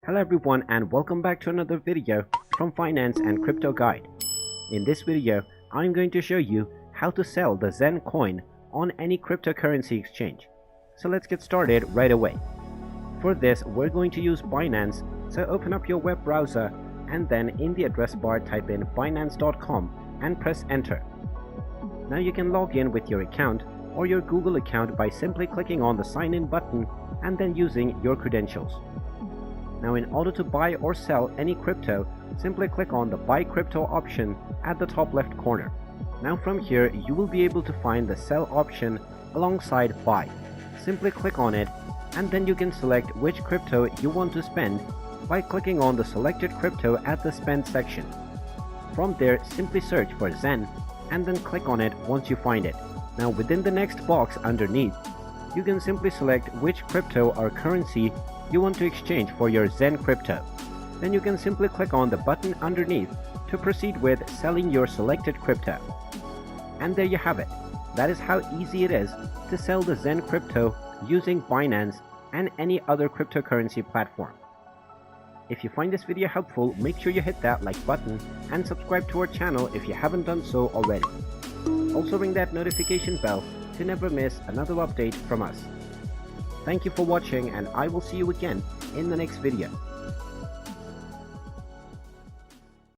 Hello everyone and welcome back to another video from Finance and Crypto Guide. In this video, I'm going to show you how to sell the Zen Coin on any cryptocurrency exchange. So let's get started right away. For this, we're going to use Binance, so open up your web browser and then in the address bar type in binance.com and press enter. Now you can log in with your account or your Google account by simply clicking on the sign in button and then using your credentials. Now in order to buy or sell any crypto, simply click on the buy crypto option at the top left corner. Now from here you will be able to find the sell option alongside buy. Simply click on it and then you can select which crypto you want to spend by clicking on the selected crypto at the spend section. From there simply search for Zen and then click on it once you find it. Now within the next box underneath, you can simply select which crypto or currency you want to exchange for your Zen crypto. Then you can simply click on the button underneath to proceed with selling your selected crypto. And there you have it. That is how easy it is to sell the Zen crypto using Binance and any other cryptocurrency platform. If you find this video helpful, make sure you hit that like button and subscribe to our channel if you haven't done so already. Also ring that notification bell to never miss another update from us. Thank you for watching and I will see you again in the next video.